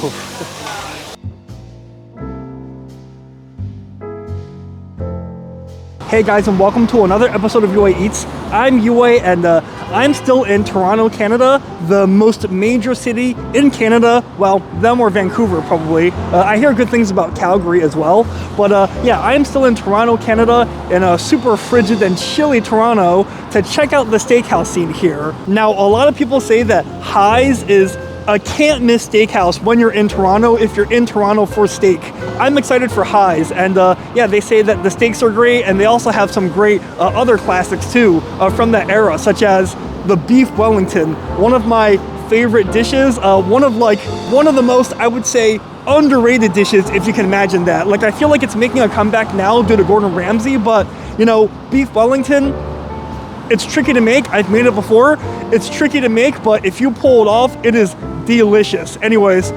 Hey guys, and welcome to another episode of UA Eats. I'm UA, and I'm still in Toronto, Canada, the most major city in Canada. Well, them or Vancouver, probably. I hear good things about Calgary as well. But yeah, I am still in Toronto, Canada, in a super frigid and chilly Toronto to check out the steakhouse scene here. Now, a lot of people say that RIBEYE is a can't-miss steakhouse when you're in Toronto if you're in Toronto for steak. I'm excited for RIBEYE, and yeah, they say that the steaks are great, and they also have some great other classics too from that era, such as the beef Wellington, one of my favorite dishes, one of the most, I would say, underrated dishes, if you can imagine that. Like, I feel like it's making a comeback now due to Gordon Ramsay, but you know, beef Wellington, it's tricky to make. I've made it before. It's tricky to make, but if you pull it off, it is delicious. Anyways,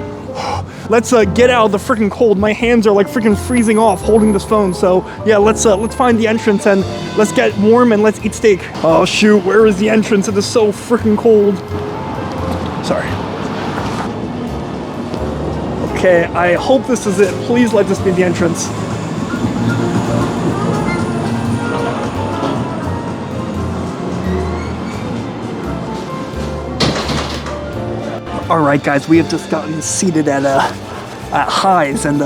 let's get out of the freaking cold. My hands are like freaking freezing off holding this phone. So yeah, let's find the entrance and let's get warm and let's eat steak. Oh shoot, where is the entrance? It is so freaking cold. Sorry. Okay, I hope this is it. Please let this be the entrance. Alright guys, we have just gotten seated at RIBEYE, and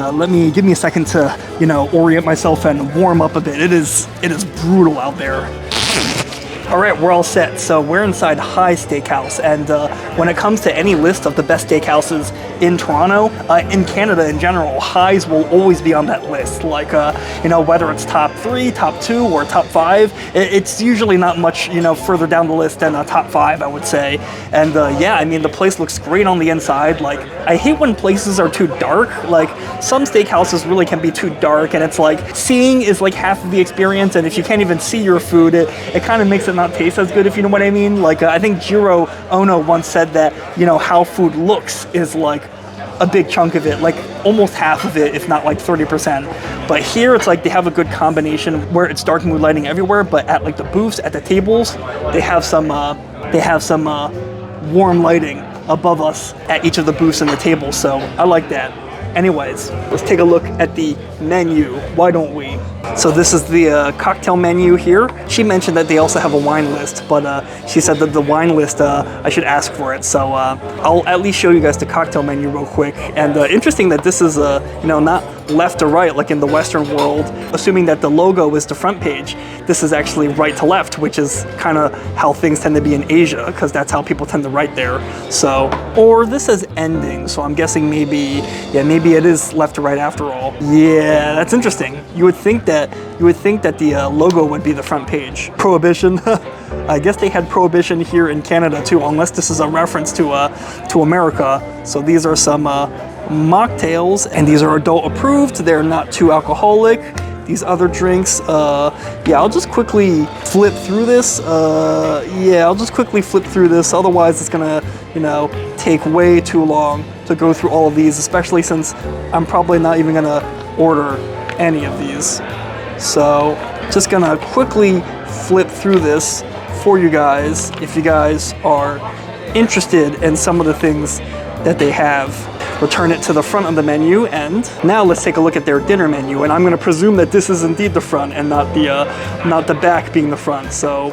give me a second to, you know, orient myself and warm up a bit. It is brutal out there. Alright, we're all set. So we're inside RIBEYE Steakhouse, and when it comes to any list of the best steakhouses in Toronto, in Canada in general, RIBEYE will always be on that list. Like, you know, whether it's top 3, top 2, or top 5, it's usually not much, you know, further down the list than top 5, I would say. And yeah, I mean, the place looks great on the inside. Like, I hate when places are too dark. Like, some steakhouses really can be too dark, and it's like, seeing is like half of the experience, and if you can't even see your food, it kind of makes it not taste as good, if you know what I mean. Like, I think Jiro Ono once said that, you know, how food looks is like a big chunk of it, like almost half of it, if not like 30%. But here it's like they have a good combination where it's dark mood lighting everywhere, but at like the booths, at the tables, they have some warm lighting above us at each of the booths and the tables, so I like that. Anyways, let's take a look at the menu. Why don't we? So this is the cocktail menu here. She mentioned that they also have a wine list, but she said that the wine list, I should ask for it. So I'll at least show you guys the cocktail menu real quick. And interesting that this is, you know, not left to right like in the Western world, assuming that the logo is the front page. This is actually right to left, which is kind of how things tend to be in Asia, because that's how people tend to write there. So, or this says ending, so I'm guessing maybe, yeah, maybe it is left to right after all. Yeah, that's interesting. You would think that the logo would be the front page. Prohibition. I guess they had Prohibition here in Canada too, unless this is a reference to America. So these are some mocktails, and these are adult approved. They're not too alcoholic. These other drinks, yeah, I'll just quickly flip through this. Otherwise it's gonna, you know, take way too long to go through all of these, especially since I'm probably not even gonna order any of these. So just gonna quickly flip through this for you guys if you guys are interested in some of the things that they have. Return it to the front of the menu, and now let's take a look at their dinner menu, and I'm going to presume that this is indeed the front and not the back being the front. So,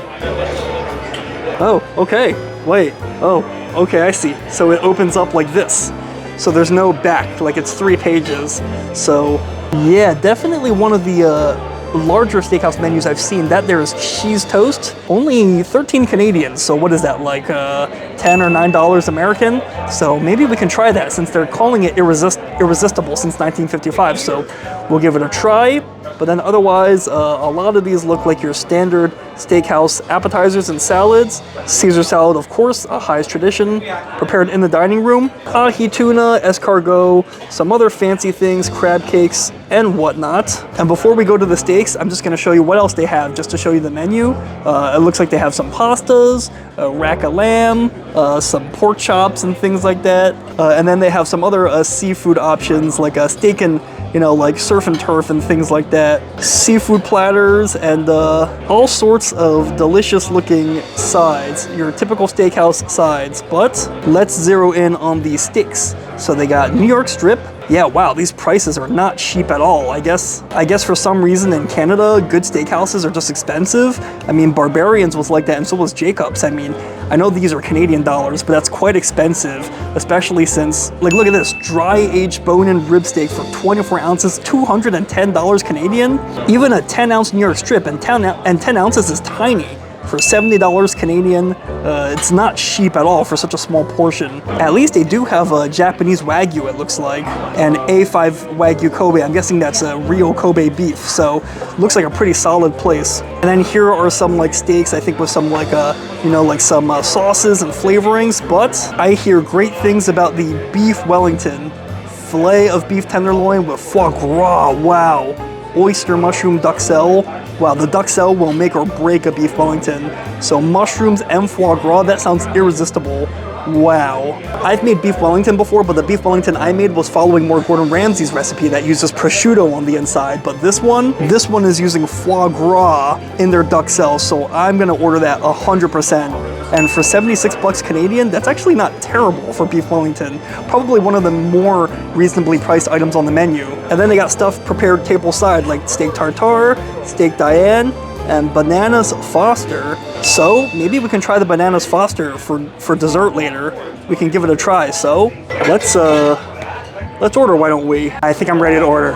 oh, okay, wait, oh, okay, I see. So it opens up like this, so there's no back, like it's 3 pages. So yeah, definitely one of the larger steakhouse menus I've seen. That there is cheese toast, only 13 Canadian, so what is that, like $10 or $9 American? So maybe we can try that, since they're calling it irresistible since 1955, so we'll give it a try. But then otherwise, a lot of these look like your standard steakhouse appetizers and salads. Caesar salad, of course, a RIBEYE tradition, prepared in the dining room. Ahi tuna, escargot, some other fancy things, crab cakes, and whatnot. And before we go to the steaks, I'm just going to show you what else they have, just to show you the menu. It looks like they have some pastas, a rack of lamb, some pork chops and things like that. And then they have some other seafood options, like a steak and, you know, like surf and turf and things like that. Seafood platters and all sorts of delicious looking sides, your typical steakhouse sides. But let's zero in on the steaks. So they got New York strip. Yeah, wow, these prices are not cheap at all. I guess for some reason in Canada, good steakhouses are just expensive. I mean, Barberian's was like that, and so was Jacob's. I mean, I know these are Canadian dollars, but that's quite expensive, especially since, like, look at this, dry-aged bone-in rib steak for 24 ounces, $210 Canadian. Even a 10-ounce New York strip, and 10 ounces is tiny. For $70 Canadian, it's not cheap at all for such a small portion. At least they do have a Japanese Wagyu, it looks like, and A5 Wagyu Kobe. I'm guessing that's a real Kobe beef, so looks like a pretty solid place. And then here are some like steaks, I think with some like, you know, like some sauces and flavorings, but I hear great things about the beef Wellington. Filet of beef tenderloin with foie gras, wow. Oyster mushroom duxelle. Wow, the duxelle will make or break a beef Wellington. So mushrooms and foie gras, that sounds irresistible. Wow. I've made beef Wellington before, but the beef Wellington I made was following more Gordon Ramsay's recipe that uses prosciutto on the inside. But this one is using foie gras in their duxelle, so I'm gonna order that 100%. And for 76 bucks Canadian, that's actually not terrible for beef Wellington. Probably one of the more reasonably priced items on the menu. And then they got stuff prepared tableside like steak tartare, steak Diane, and bananas Foster. So maybe we can try the bananas Foster for dessert later. We can give it a try. So let's order, why don't we? I think I'm ready to order.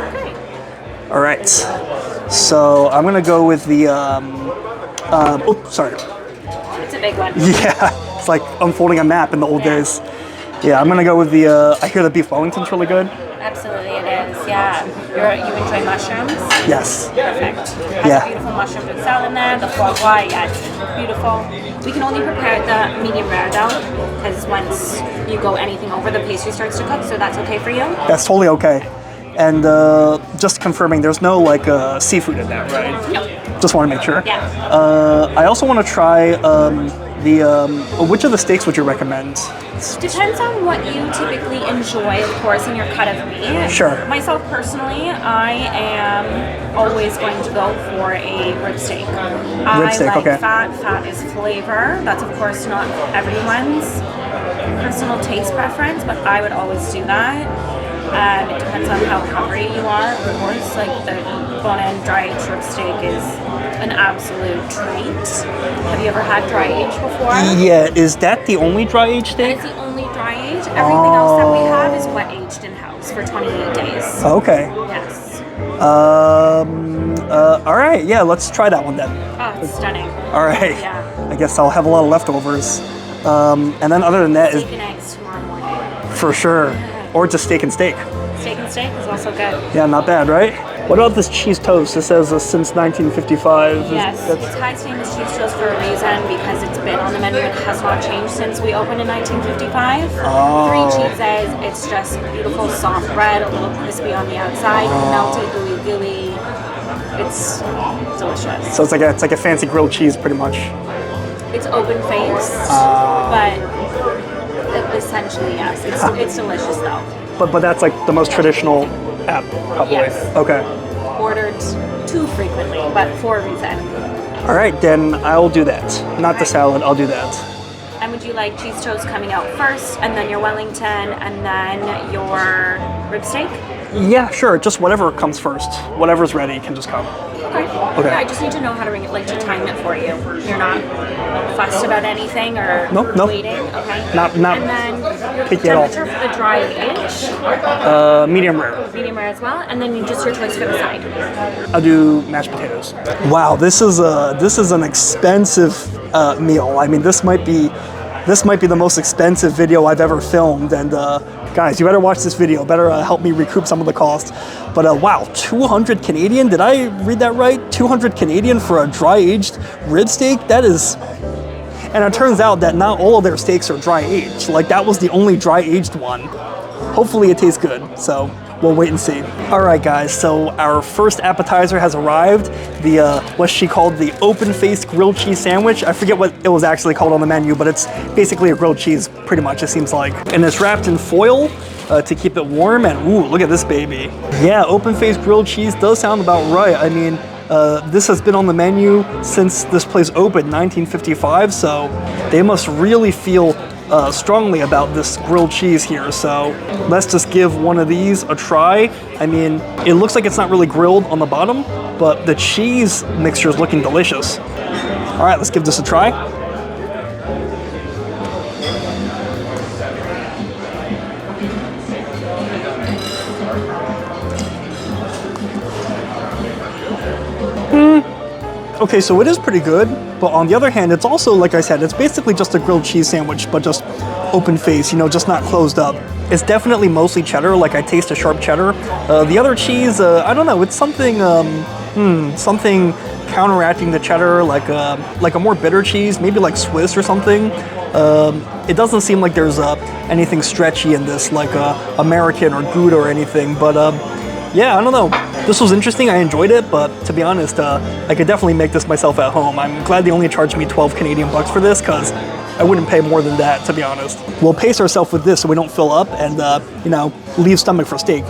All right. So I'm gonna go with the oh, sorry. It's a big one. Yeah, it's like unfolding a map in the old days. Yeah, I'm gonna go with the, I hear the beef Wellington's really good. Absolutely it is, yeah. You enjoy mushrooms? Yes. Perfect. Has Yeah. a beautiful mushroom duxelle in there, the foie gras, yeah, it's beautiful. We can only prepare the medium rare though, because once you go anything over, the pastry starts to cook, so that's okay for you? That's totally okay. And just confirming, there's no like seafood in that, right? No. Just want to make sure. Yeah. I also want to try which of the steaks would you recommend? Depends on what you typically enjoy, of course, in your cut of meat. Sure. Myself personally, I am always going to go for a rib steak. Rib steak, I like okay. fat. Fat is flavor. That's of course not everyone's personal taste preference, but I would always do that. It depends on how hungry you are, of course. Like the bone-in dry-aged rib steak is an absolute treat. Have you ever had dry-aged before? Yeah, is that the only dry-aged steak? It's the only dry-aged. Everything else that we have is wet-aged in-house for 28 days. Okay. Yes. All right, yeah, let's try that one then. Oh, it's stunning. All right. Yeah. I guess I'll have a lot of leftovers. And then other than that is Steak and eggs tomorrow morning. for sure. Or just steak and steak. Steak and steak is also good. Yeah, not bad, right? What about this cheese toast? It says since 1955. Yes, it's High's famous cheese toast for a reason because it's been on the menu. It has not changed since we opened in 1955. Oh. 3 cheeses. It's just beautiful soft bread, a little crispy on the outside, melted gooey. It's delicious. So it's like a fancy grilled cheese, pretty much. It's open faced, but essentially yes. It's delicious though. But that's like the most traditional app, probably. Yes. Okay. Ordered too frequently, but for a reason. All right, then I'll do that. Not the salad, I'll do that. And would you like cheese toast coming out first, and then your Wellington, and then your rib steak? Yeah, sure. Just whatever comes first. Whatever's ready can just come. Okay. Yeah, I just need to know how to to time it for you. You're not fussed about anything or Nope. waiting. Okay. Not And then your picky at all. temperature for the dry age, Medium rare. medium rare as well, and then just your choice for the side. I'll do mashed potatoes. Wow, this is an expensive meal. I mean, this might be the most expensive video I've ever filmed, and guys, you better watch this video. Better help me recoup some of the cost. But wow, 200 Canadian? Did I read that right? 200 Canadian for a dry-aged rib steak? That is. And it turns out that not all of their steaks are dry-aged. Like that was the only dry-aged one. Hopefully it tastes good. So we'll wait and see. All right, guys, so our first appetizer has arrived. The, what she called the open-faced grilled cheese sandwich. I forget what it was actually called on the menu, but it's basically a grilled cheese, pretty much, it seems like. And it's wrapped in foil to keep it warm, and ooh, look at this baby. Yeah, open-faced grilled cheese does sound about right. I mean, this has been on the menu since this place opened, 1955, so they must really feel strongly about this grilled cheese here, so let's just give one of these a try. I mean, it looks like it's not really grilled on the bottom, but the cheese mixture is looking delicious. All right, let's give this a try. Okay, so it is pretty good, but on the other hand, it's also, like I said, it's basically just a grilled cheese sandwich, but just open face, you know, just not closed up. It's definitely mostly cheddar, like I taste a sharp cheddar. The other cheese, I don't know, it's something, something counteracting the cheddar, like a more bitter cheese, maybe like Swiss or something. It doesn't seem like there's anything stretchy in this, like American or Gouda or anything, but yeah, I don't know. This was interesting, I enjoyed it, but to be honest, I could definitely make this myself at home. I'm glad they only charged me 12 Canadian bucks for this, because I wouldn't pay more than that, to be honest. We'll pace ourselves with this so we don't fill up and, you know, leave stomach for steak.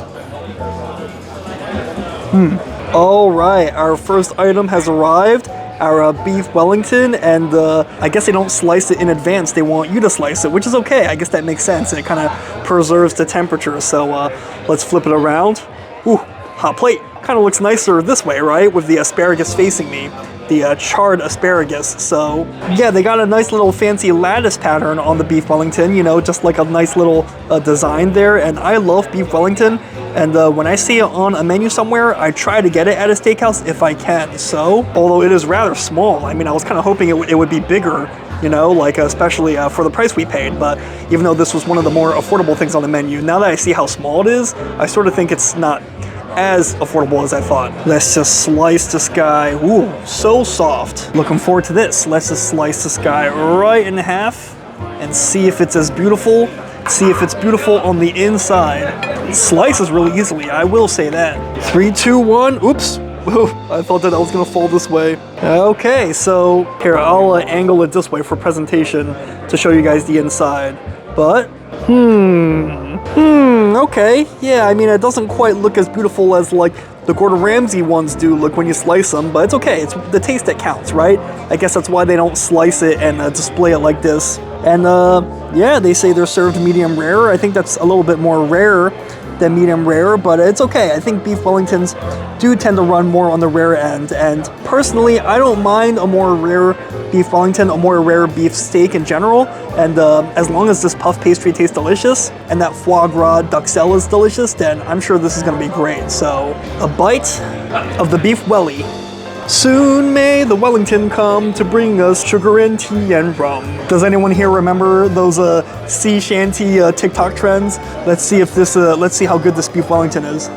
All right, our first item has arrived. Our beef Wellington, and I guess they don't slice it in advance. They want you to slice it, which is okay. I guess that makes sense. It kind of preserves the temperature. So let's flip it around. Ooh, hot plate. Kind of looks nicer this way, right? With the asparagus facing me. The charred asparagus. So yeah, they got a nice little fancy lattice pattern on the beef Wellington, you know, just like a nice little design there. And I love beef Wellington. And when I see it on a menu somewhere, I try to get it at a steakhouse if I can. So, although it is rather small, I mean, I was kind of hoping it would be bigger, you know, like especially for the price we paid. But even though this was one of the more affordable things on the menu, now that I see how small it is, I sort of think it's not as affordable as I thought. Let's just slice this guy. Ooh, so soft. Looking forward to this. Let's just slice this guy right in half and see if it's as beautiful. See if it's beautiful on the inside. It slices really easily, I will say that. 3, 2, 1, oops. Ooh, I thought that I was gonna fall this way. Okay, so here, I'll angle it this way for presentation to show you guys the inside. But, okay. Yeah, I mean, it doesn't quite look as beautiful as like the Gordon Ramsay ones do look when you slice them, but it's okay. It's the taste that counts, right? I guess that's why they don't slice it and display it like this. And yeah, they say they're served medium rare. I think that's a little bit more rare than medium rare, but it's okay. I think beef Wellingtons do tend to run more on the rare end, and personally, I don't mind a more rare beef Wellington, a more rare beef steak in general, and as long as this puff pastry tastes delicious, and that foie gras duxelle is delicious, then I'm sure this is gonna be great. So, a bite of the beef welly. Soon may the Wellington come to bring us sugar and tea and rum. Does anyone here remember those sea shanty TikTok trends? Let's see if this. Let's see how good this beef Wellington is.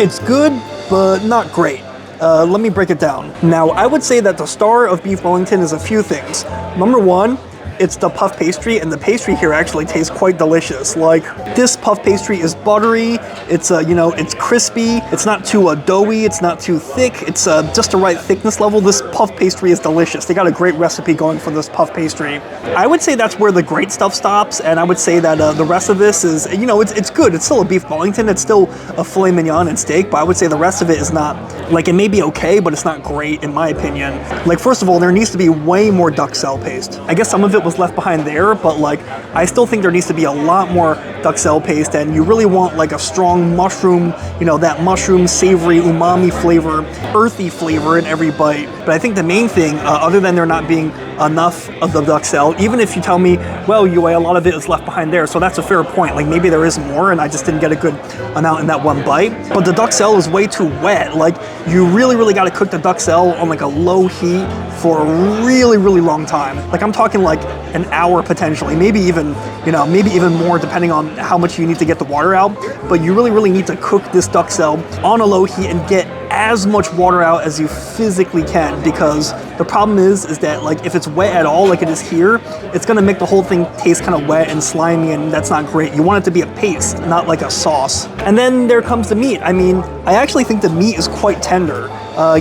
It's good, but not great. Let me break it down. Now, I would say that the star of beef Wellington is a few things. Number one, it's the puff pastry, and the pastry here actually tastes quite delicious. Like, this puff pastry is buttery, it's you know, it's crispy, it's not too doughy, it's not too thick, it's just the right thickness level. This puff pastry is delicious. They got a great recipe going for this puff pastry. I would say that's where the great stuff stops, and I would say that the rest of this is, you know, it's good. It's still a beef Wellington, it's still a filet mignon and steak, but I would say the rest of it is not, like, it may be okay, but it's not great in my opinion. Like, first of all, there needs to be way more duxelle paste. I guess some of it was left behind there, but like, I still think there needs to be a lot more duxelle paste, and you really want like a strong mushroom, you know, that mushroom savory umami flavor, earthy flavor in every bite. But I think the main thing, other than there not being enough of the duxelle, even if you tell me, well, Yue, a lot of it is left behind there, so that's a fair point. Like, maybe there is more and I just didn't get a good amount in that one bite, but the duxelle is way too wet. Like, you really got to cook the duxelle on like a low heat for a really long time. Like, I'm talking like an hour potentially, maybe even, you know, maybe even more depending on how much you need to get the water out. But you really need to cook this duxelle on a low heat and get as much water out as you physically can, because the problem is that like, if it's wet at all like it is here, it's gonna make the whole thing taste kind of wet and slimy, and that's not great. You want it to be a paste, not like a sauce. And then there comes the meat. I mean, I actually think the meat is quite tender.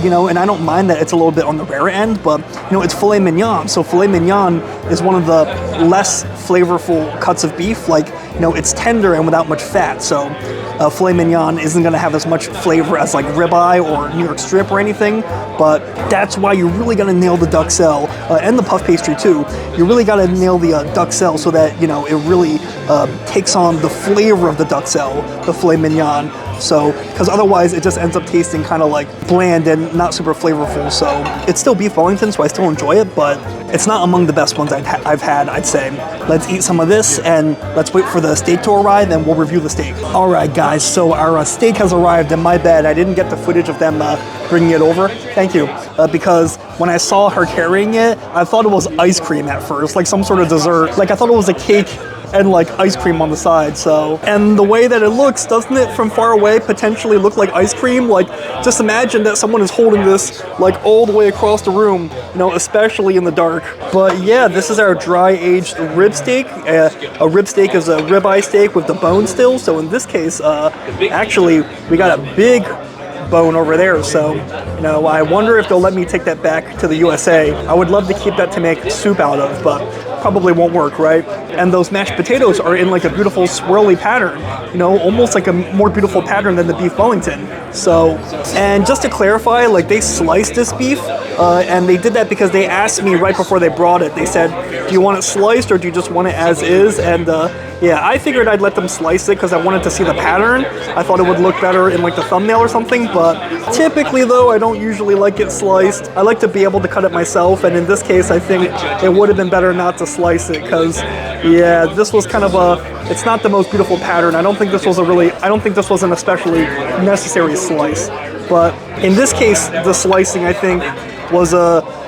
you know, and I don't mind that it's a little bit on the rare end, but, you know, it's filet mignon. So filet mignon is one of the less flavorful cuts of beef. Like, you know, it's tender and without much fat. So filet mignon isn't going to have as much flavor as like ribeye or New York strip or anything, but that's why you really got to nail the duxelle and the puff pastry too. You really got to nail the duxelle so that, you know, it really takes on the flavor of the duxelle, the filet mignon. So, because otherwise it just ends up tasting kind of like bland and not super flavorful. So it's still beef Wellington, so I still enjoy it, but it's not among the best ones I've had, I'd say. Let's eat some of this and let's wait for the steak to arrive, then we'll review the steak. All right, guys, so our steak has arrived, and my bad, I didn't get the footage of them bringing it over. Thank you. Because when I saw her carrying it, I thought it was ice cream at first, like some sort of dessert. Like I thought it was a cake and like ice cream on the side. So, and the way that it looks, doesn't it from far away potentially look like ice cream? Like, just imagine that someone is holding this like all the way across the room, you know, especially in the dark. But yeah, this is our dry aged rib steak. A rib steak is a ribeye steak with the bone still. So in this case, actually we got a big bone over there, so, you know, I wonder if they'll let me take that back to the USA. I would love to keep that to make soup out of, but probably won't work, right? And those mashed potatoes are in like a beautiful swirly pattern, you know, almost like a more beautiful pattern than the beef Wellington. So, and just to clarify, like they sliced this beef, and they did that because they asked me right before they brought it. They said, do you want it sliced or do you just want it as is? And yeah, I figured I'd let them slice it because I wanted to see the pattern. I thought it would look better in like the thumbnail or something, but typically though, I don't usually like it sliced. I like to be able to cut it myself, and in this case, I think it would have been better not to slice it because, yeah, this was kind of it's not the most beautiful pattern. I don't think this was an especially necessary slice. But in this case, the slicing, I think, was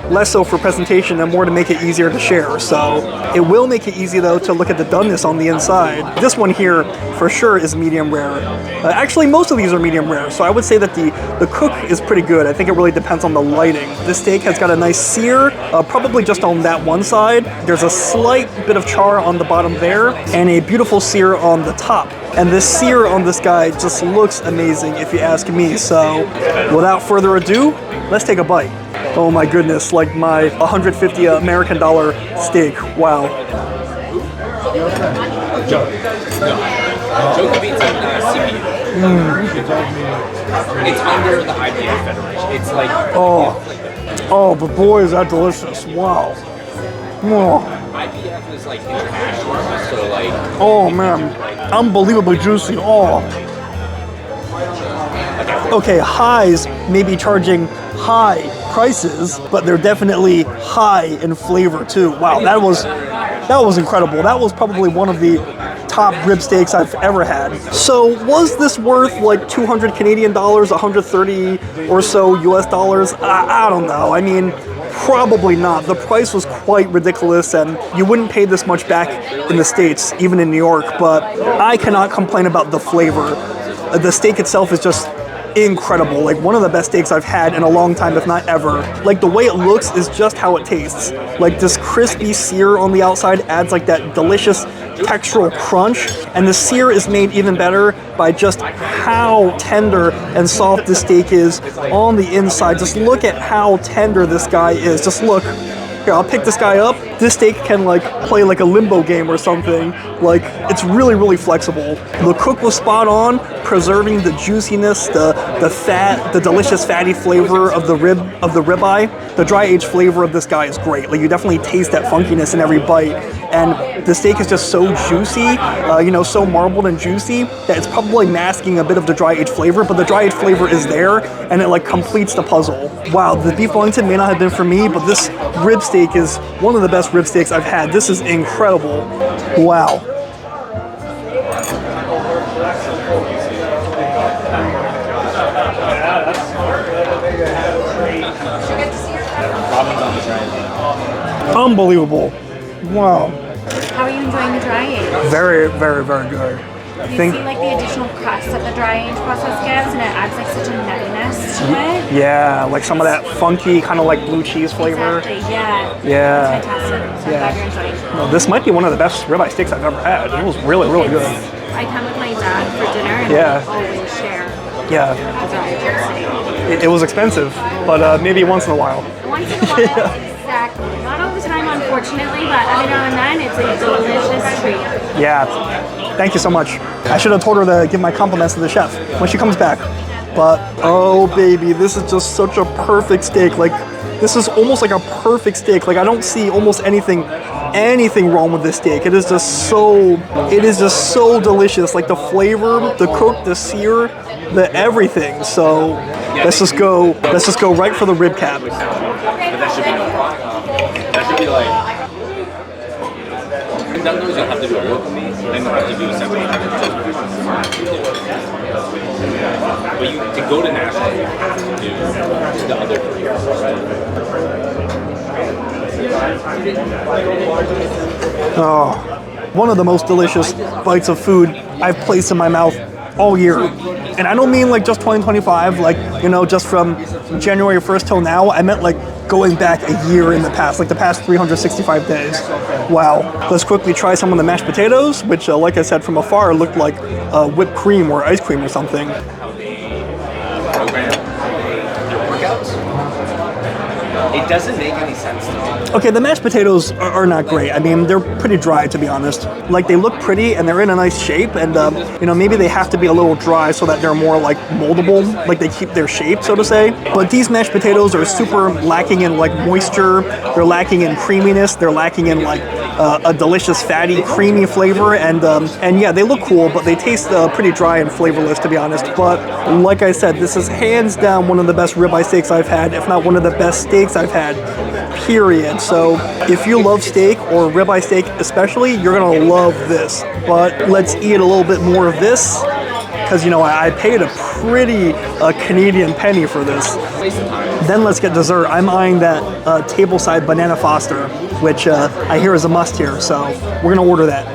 less so for presentation and more to make it easier to share. So it will make it easy though to look at the doneness on the inside. This one here for sure is medium rare. Actually, most of these are medium rare, so I would say that the cook is pretty good. I think it really depends on the lighting. This steak has got a nice sear, probably just on that one side. There's a slight bit of char on the bottom there and a beautiful sear on the top. And this sear on this guy just looks amazing if you ask me. So without further ado, let's take a bite. Oh my goodness, like my 150 American dollar steak. Wow. It's under the IPA Federation. It's like oh, but boy, is that delicious! Wow. Oh. IPF is like international, so like. Oh man, unbelievably juicy. Oh. Okay, Highs may be charging high prices, but they're definitely high in flavor too. Wow, that was incredible. That was probably one of the top rib steaks I've ever had. So was this worth like 200 Canadian dollars, 130 or so US dollars? I don't know. I mean, probably not. The price was quite ridiculous and you wouldn't pay this much back in the States, even in New York, but I cannot complain about the flavor. The steak itself is just incredible, like one of the best steaks I've had in a long time, if not ever. Like the way it looks is just how it tastes. Like this crispy sear on the outside adds like that delicious textural crunch, and the sear is made even better by just how tender and soft this steak is on the inside. Just look at how tender this guy is. Just look. Here, I'll pick this guy up. This steak can like play like a limbo game or something. Like, it's really, really flexible. The cook was spot on, preserving the juiciness, the fat, the delicious fatty flavor of the ribeye. The dry aged flavor of this guy is great. Like, you definitely taste that funkiness in every bite. And the steak is just so juicy, you know, so marbled and juicy that it's probably masking a bit of the dry aged flavor, but the dry aged flavor is there and it like completes the puzzle. Wow, the beef Wellington may not have been for me, but this rib steak is one of the best rib steaks I've had. This is incredible. Wow. Unbelievable. Wow. How are you enjoying the dry age? Very, very, very good. Do you see like the additional crust that the dry age process gives, and it adds like such a nuttiness to it? Yeah, like some of that funky kind of like blue cheese flavor. Exactly, yeah. Yeah. It's fantastic. So I'm glad you're enjoying it. No, this might be one of the best ribeye steaks I've ever had. It was really, really good. I come with my dad for dinner and Yeah. we always share. Yeah. It was expensive, but maybe once in a while. Once in a while, exactly. Not all the time, unfortunately, but every now and then it's a delicious treat. Yeah. Thank you so much. I should have told her to give my compliments to the chef when she comes back. But, oh baby, this is just such a perfect steak. Like, this is almost like a perfect steak. Like, I don't see almost anything wrong with this steak. It is just so delicious. Like the flavor, the cook, the sear, the everything. So let's just go right for the rib cap. But that should be no problem. That should be like. And that knows you'll have to do a local meat, then you'll have to do a separate but you to go to national, you have to do the other three. Oh, one of the most delicious bites of food I've placed in my mouth all year. And I don't mean like just 2025, like, you know, just from January 1st till now. I meant like going back a year in the past, like the past 365 days. Wow. Let's quickly try some of the mashed potatoes, which, like I said, from afar looked like whipped cream or ice cream or something. It doesn't make any sense to me. Okay, the mashed potatoes are not great. I mean, they're pretty dry, to be honest. Like, they look pretty and they're in a nice shape, and you know, maybe they have to be a little dry so that they're more like moldable, like they keep their shape, so to say. But these mashed potatoes are super lacking in like moisture. They're lacking in creaminess. They're lacking in like a delicious, fatty, creamy flavor, and yeah, they look cool, but they taste pretty dry and flavorless, to be honest. But like I said, this is hands down one of the best ribeye steaks I've had, if not one of the best steaks I've had, period. So if you love steak, or ribeye steak especially, you're gonna love this. But let's eat a little bit more of this, because, you know, I paid a pretty Canadian penny for this. Then let's get dessert. I'm eyeing that tableside banana foster, which I hear is a must here, so we're gonna order that.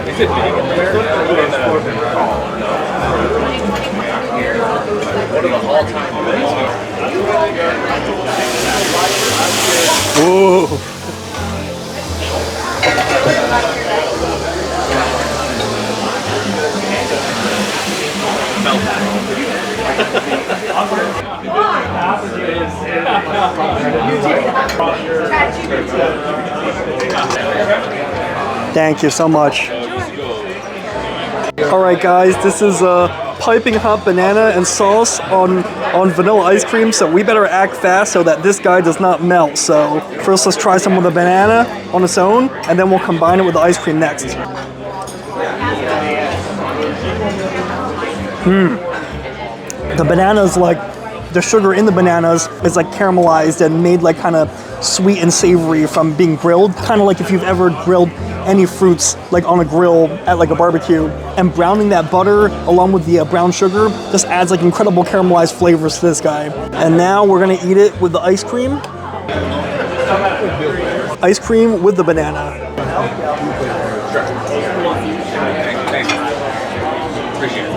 Is it big in there? What are the all-time Whoa. Thank you so much. All right, guys, this is piping hot banana and sauce on vanilla ice cream, so we better act fast so that this guy does not melt. So first, let's try some of the banana on its own, and then we'll combine it with the ice cream next. The bananas, like, the sugar in the bananas is like caramelized and made like kind of sweet and savory from being grilled. Kind of like if you've ever grilled any fruits like on a grill at like a barbecue, and browning that butter along with the brown sugar just adds like incredible caramelized flavors to this guy. And now we're gonna eat it with the ice cream. Ice cream with the banana. Thanks. Appreciate it.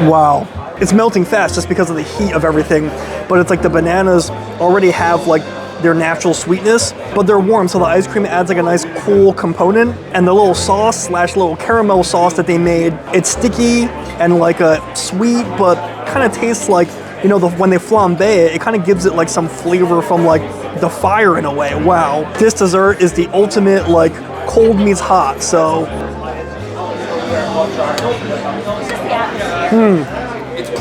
Wow. It's melting fast just because of the heat of everything, but it's like the bananas already have like their natural sweetness, but they're warm, so the ice cream adds like a nice cool component, and the little sauce / little caramel sauce that they made, it's sticky and like a sweet, but kind of tastes like, you know, when they flambe it, it kind of gives it like some flavor from like the fire in a way. Wow. This dessert is the ultimate like cold meets hot, so.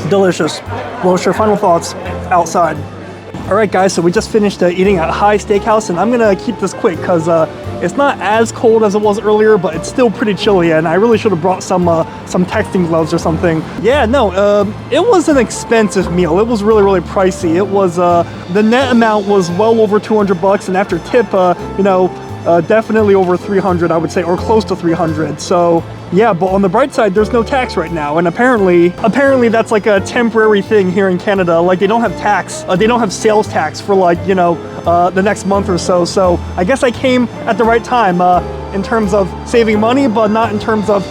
Delicious. Well, sure, final thoughts outside. All right, guys, so we just finished eating at RIBEYE Steakhouse, and I'm gonna keep this quick because it's not as cold as it was earlier, but it's still pretty chilly, and I really should have brought some texting gloves or something. Yeah, no, it was an expensive meal. It was really, really pricey. It was, the net amount was well over 200 bucks, and after tip, you know, definitely over 300, I would say, or close to 300. So yeah, but on the bright side, there's no tax right now, and apparently that's like a temporary thing here in Canada. Like, they don't have tax, they don't have sales tax for like, you know, the next month or so. So I guess I came at the right time in terms of saving money, but not in terms of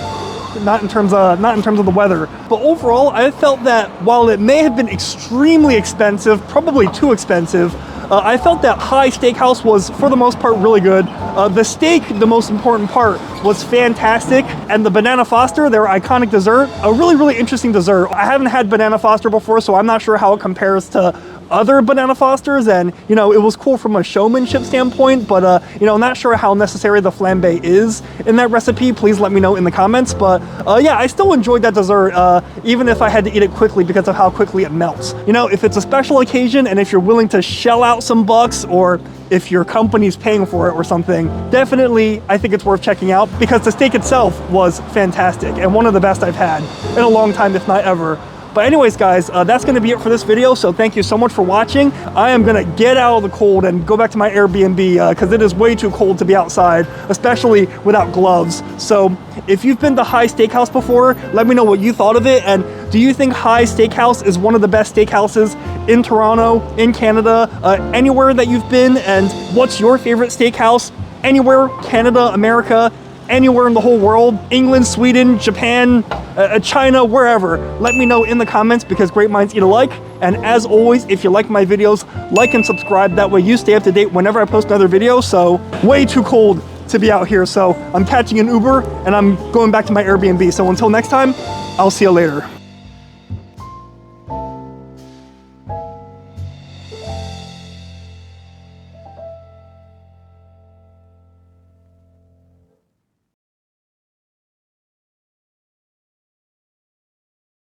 not in terms of the weather. But overall, I felt that while it may have been extremely expensive, probably too expensive, I felt that High Steakhouse was, for the most part, really good. The steak, the most important part, was fantastic. And the Banana Foster, their iconic dessert, a really, really interesting dessert. I haven't had Banana Foster before, so I'm not sure how it compares to other Banana Fosters, and you know, it was cool from a showmanship standpoint, but you know, not sure how necessary the flambe is in that recipe. Please let me know in the comments. But yeah, I still enjoyed that dessert, even if I had to eat it quickly because of how quickly it melts. You know, if it's a special occasion and if you're willing to shell out some bucks, or if your company's paying for it or something, definitely I think it's worth checking out, because the steak itself was fantastic and one of the best I've had in a long time, if not ever. But anyways, guys, that's going to be it for this video. So thank you so much for watching. I am going to get out of the cold and go back to my Airbnb because it is way too cold to be outside, especially without gloves. So if you've been to High Steakhouse before, let me know what you thought of it. And do you think High Steakhouse is one of the best steakhouses in Toronto, in Canada, anywhere that you've been? And what's your favorite steakhouse anywhere, Canada, America, anywhere in the whole world, England, Sweden, Japan, China, wherever? Let me know in the comments, because great minds eat alike. And as always, if you like my videos, like and subscribe. That way you stay up to date whenever I post another video. So way too cold to be out here, so I'm catching an Uber and I'm going back to my Airbnb. So until next time, I'll see you later.